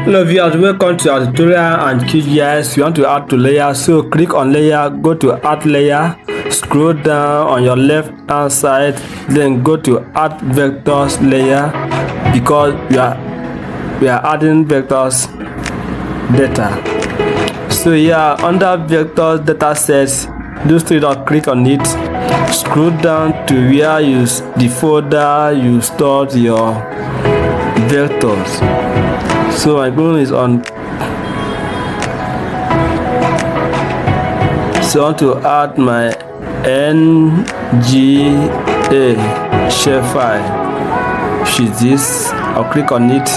Hello viewers, welcome to our tutorial on QGIS. You want to add to layer, so click on layer, go to add layer, scroll down on your left hand side, then go to add vectors layer, because we are adding vectors data. So here under vectors datasets, those three dots, click on it, scroll down to where you the folder you stored your vectors. So my phone is on. So I want to add my NGA Shapefile, which is this. I'll click on it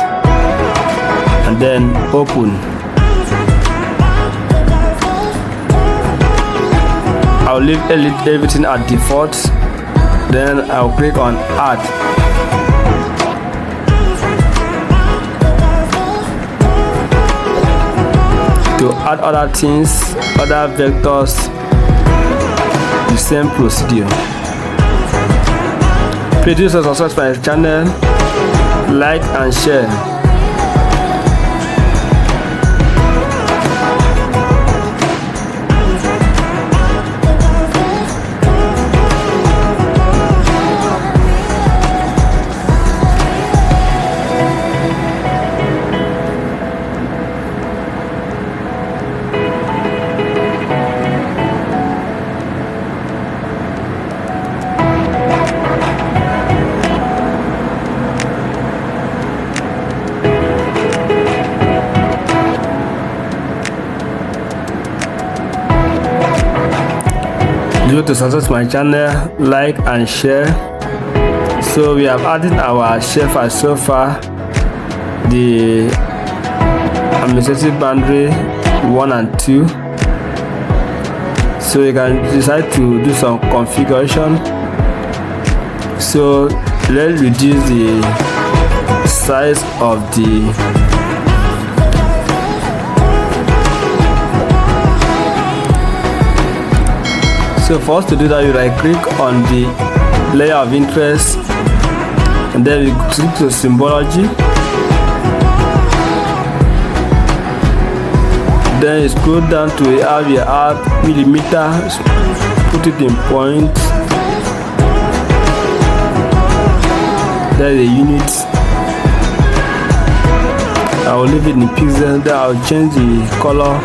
and then open. I'll leave everything at default. Then I'll click on add. To add other things, other vectors, the same procedure. Please do subscribe to my channel, like and share. Do to subscribe to my channel, like and share. So we have added our Shapefile so far, the administrative boundary 1 and 2. So you can decide to do some configuration. So let's reduce the size of the So for us to do that, you right click on the layer of interest and then we click to symbology. Then you scroll down to how you add millimeter, put it in points. There the units. I will leave it in pixels. Then I will change the color.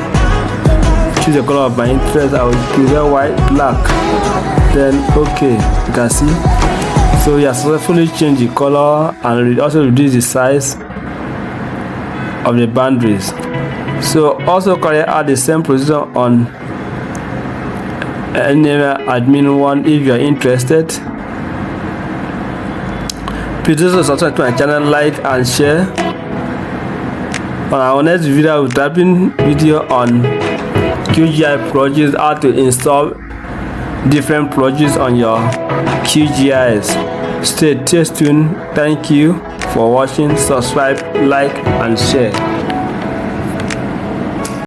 Choose the color of my interest. I will prefer white, black. Then okay, you can see. So you have successfully changed the color and also reduce the size of the boundaries. So also can add the same procedure on any admin one if you are interested. Please also subscribe to my channel, like and share. On our next video, we'll type in video on QGIS projects, how to install different projects on your QGIS. Stay tuned. Thank you for watching. Subscribe, like and share.